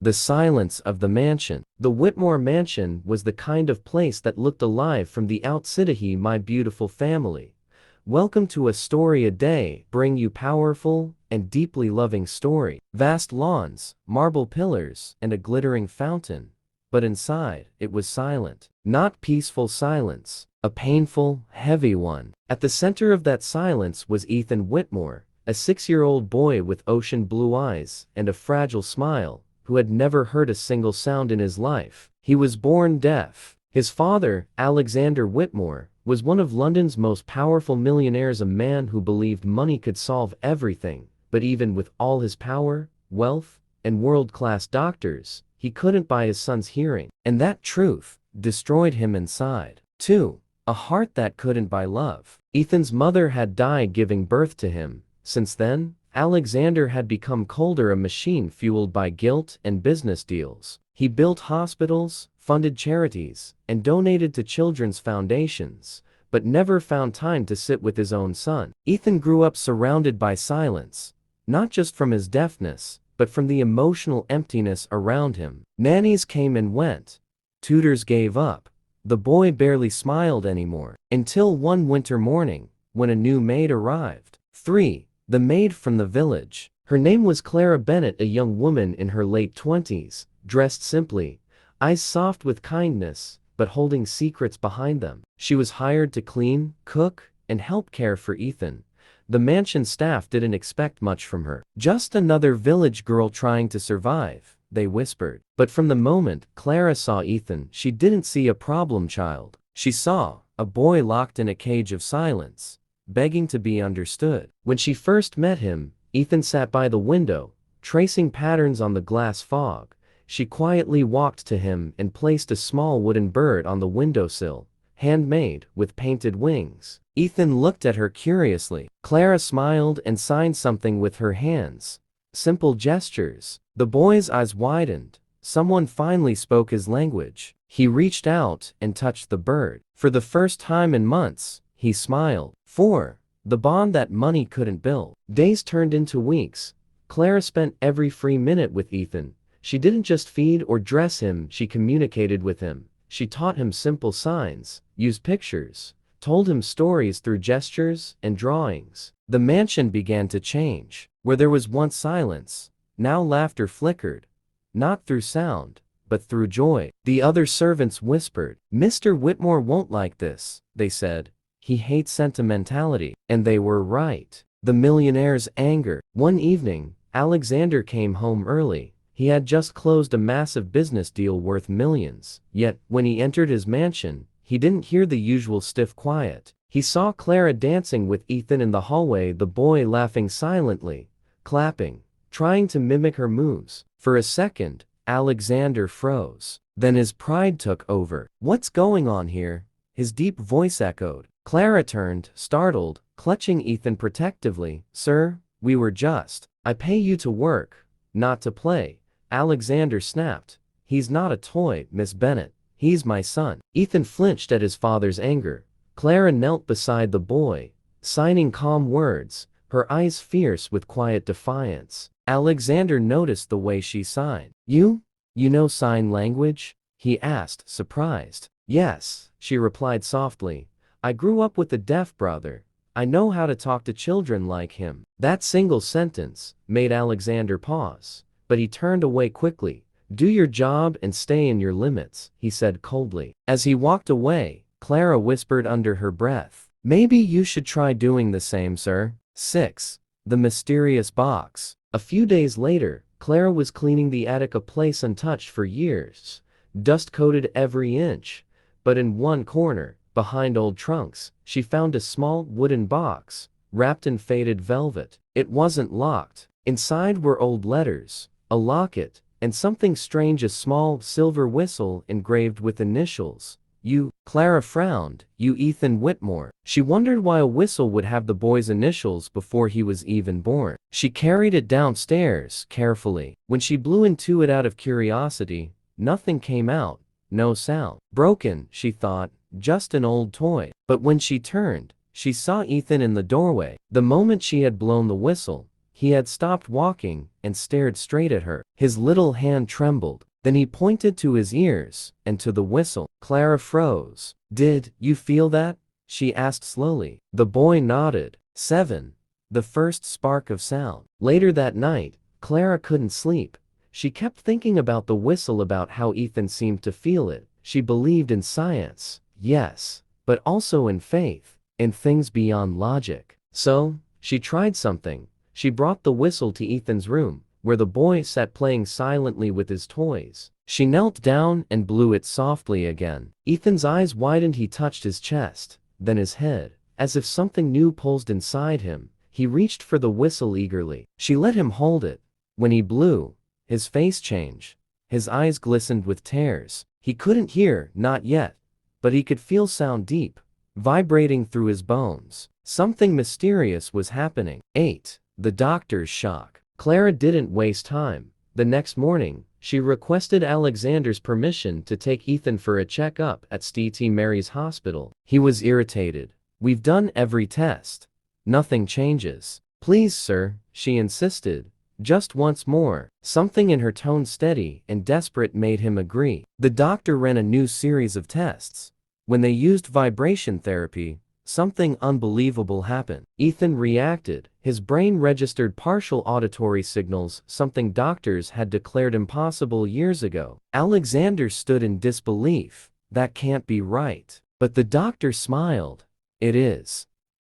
The silence of the mansion. The Whitmore mansion was the kind of place that looked alive from the outside. My beautiful family. Welcome to a story a day, bring you powerful and deeply loving story. Vast lawns, marble pillars, and a glittering fountain. But inside, it was silent. Not peaceful silence, a painful, heavy one. At the center of that silence was Ethan Whitmore, a 6-year-old boy with ocean blue eyes and a fragile smile, who had never heard a single sound in his life. He was born deaf. His father, Alexander Whitmore, was one of London's most powerful millionaires, a man who believed money could solve everything, but even with all his power, wealth, and world-class doctors, he couldn't buy his son's hearing. And that truth destroyed him inside. 2. A heart that couldn't buy love. Ethan's mother had died giving birth to him. Since then, Alexander had become colder, a machine fueled by guilt and business deals. He built hospitals, funded charities, and donated to children's foundations, but never found time to sit with his own son. Ethan grew up surrounded by silence, not just from his deafness, but from the emotional emptiness around him. Nannies came and went. Tutors gave up. The boy barely smiled anymore, until one winter morning, when a new maid arrived. 3. The maid from the village. Her name was Clara Bennett, a young woman in her late 20s, dressed simply, eyes soft with kindness, but holding secrets behind them. She was hired to clean, cook, and help care for Ethan. The mansion staff didn't expect much from her. Just another village girl trying to survive, they whispered. But from the moment Clara saw Ethan, she didn't see a problem child. She saw a boy locked in a cage of silence, begging to be understood. When she first met him, Ethan sat by the window, tracing patterns on the glass fog. She quietly walked to him and placed a small wooden bird on the windowsill, handmade, with painted wings. Ethan looked at her curiously. Clara smiled and signed something with her hands. Simple gestures. The boy's eyes widened. Someone finally spoke his language. He reached out and touched the bird. For the first time in months, he smiled. 4. The bond that money couldn't build. Days turned into weeks. Clara spent every free minute with Ethan. She didn't just feed or dress him, she communicated with him. She taught him simple signs, used pictures, told him stories through gestures and drawings. The mansion began to change. Where there was once silence, now laughter flickered. Not through sound, but through joy. The other servants whispered, "Mr. Whitmore won't like this," they said. "He hates sentimentality." And they were right. The millionaire's anger. One evening, Alexander came home early. He had just closed a massive business deal worth millions. Yet, when he entered his mansion, he didn't hear the usual stiff quiet. He saw Clara dancing with Ethan in the hallway, the boy laughing silently, clapping, trying to mimic her moves. For a second, Alexander froze. Then his pride took over. "What's going on here?" his deep voice echoed. Clara turned, startled, clutching Ethan protectively. "Sir, we were just. I pay you to work, not to play," Alexander snapped. "He's not a toy, Miss Bennett. He's my son." Ethan flinched at his father's anger. Clara knelt beside the boy, signing calm words, her eyes fierce with quiet defiance. Alexander noticed the way she signed. You know sign language?" he asked, surprised. "Yes," she replied softly. "I grew up with a deaf brother. I know how to talk to children like him." That single sentence made Alexander pause, but he turned away quickly. "Do your job and stay in your limits," he said coldly. As he walked away, Clara whispered under her breath, "Maybe you should try doing the same, sir." 6. The mysterious box. A few days later, Clara was cleaning the attic, a place untouched for years. Dust coated every inch. But in one corner, behind old trunks, she found a small wooden box, wrapped in faded velvet. It wasn't locked. Inside were old letters, a locket, and something strange, a small silver whistle engraved with initials. "You." Clara frowned. "You Ethan Whitmore." She wondered why a whistle would have the boy's initials before he was even born. She carried it downstairs, carefully. When she blew into it out of curiosity, nothing came out, no sound. Broken, she thought, just an old toy. But when she turned, she saw Ethan in the doorway. The moment she had blown the whistle, He had stopped walking and stared straight at her. His little hand trembled. Then he pointed to his ears and to the whistle. Clara froze. "Did you feel that?" she asked slowly. The boy nodded. 7. The first spark of sound. Later that night, Clara couldn't sleep. She kept thinking about the whistle, about how Ethan seemed to feel it. She believed in science, yes, but also in faith, in things beyond logic. So, she tried something. She brought the whistle to Ethan's room, where the boy sat playing silently with his toys. She knelt down and blew it softly again. Ethan's eyes widened. He touched his chest, then his head, as if something new pulsed inside him. He reached for the whistle eagerly. She let him hold it. When he blew, his face changed. His eyes glistened with tears. He couldn't hear, not yet, but he could feel sound deep, vibrating through his bones. Something mysterious was happening. 8. The doctor's shock. Clara didn't waste time. The next morning, she requested Alexander's permission to take Ethan for a checkup at St. Mary's Hospital. He was irritated. "We've done every test. Nothing changes." "Please, sir," she insisted. "Just once more." Something in her tone, steady and desperate, made him agree. The doctor ran a new series of tests. When they used vibration therapy, something unbelievable happened. Ethan reacted. His brain registered partial auditory signals, something doctors had declared impossible years ago. Alexander stood in disbelief. "That can't be right." But the doctor smiled. "It is.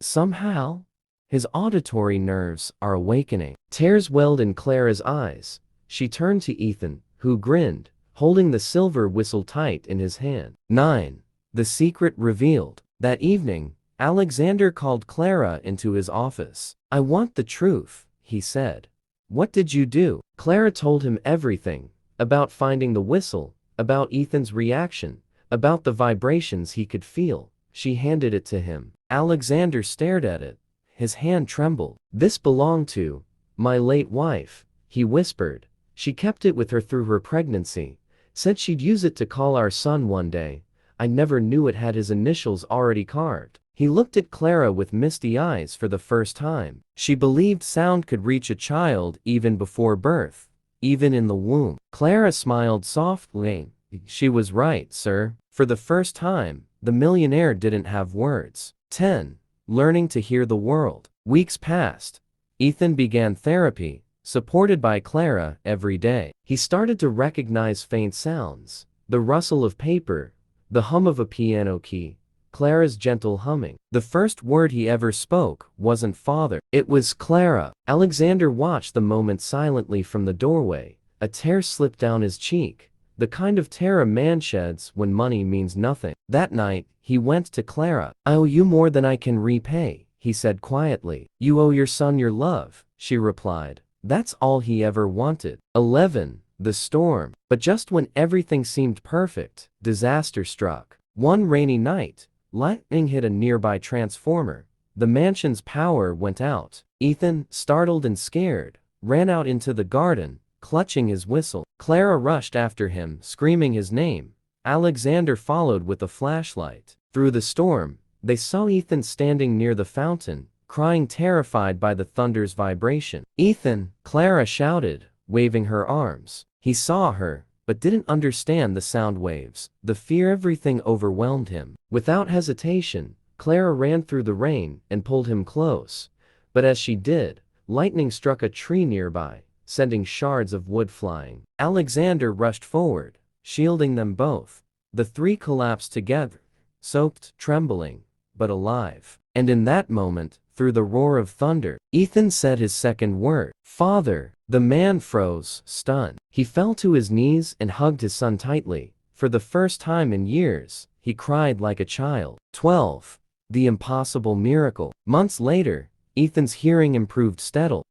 Somehow, his auditory nerves are awakening." Tears welled in Clara's eyes. She turned to Ethan, who grinned, holding the silver whistle tight in his hand. 9. The secret revealed. That evening, Alexander called Clara into his office. "I want the truth," he said. "What did you do?" Clara told him everything, about finding the whistle, about Ethan's reaction, about the vibrations he could feel. She handed it to him. Alexander stared at it. His hand trembled. "This belonged to my late wife," he whispered. "She kept it with her through her pregnancy. Said she'd use it to call our son one day. I never knew it had his initials already carved." He looked at Clara with misty eyes for the first time. She believed sound could reach a child even before birth, even in the womb. Clara smiled softly. "She was right, sir." For the first time, the millionaire didn't have words. 10. Learning to hear the world. Weeks passed. Ethan began therapy, supported by Clara, every day. He started to recognize faint sounds, the rustle of paper, the hum of a piano key, Clara's gentle humming. The first word he ever spoke wasn't father. It was Clara. Alexander watched the moment silently from the doorway. A tear slipped down his cheek, the kind of tear a man sheds when money means nothing. That night, he went to Clara. "I owe you more than I can repay," he said quietly. "You owe your son your love," she replied. That's all he ever wanted. 11. The storm. But just when everything seemed perfect, disaster struck. One rainy night, lightning hit a nearby transformer. The mansion's power went out. Ethan, startled and scared, ran out into the garden, clutching his whistle. Clara rushed after him, screaming his name. Alexander followed with a flashlight. Through the storm, they saw Ethan standing near the fountain, crying, terrified by the thunder's vibration. "Ethan!" Clara shouted, waving her arms. He saw her, but didn't understand the sound waves, the fear. Everything overwhelmed him. Without hesitation, Clara ran through the rain and pulled him close. But as she did, lightning struck a tree nearby, sending shards of wood flying. Alexander rushed forward, shielding them both. The three collapsed together, soaked, trembling, but alive. And in that moment, through the roar of thunder, Ethan said his second word, "Father." The man froze, stunned. He fell to his knees and hugged his son tightly. For the first time in years, he cried like a child. 12. The impossible miracle. Months later, Ethan's hearing improved steadily.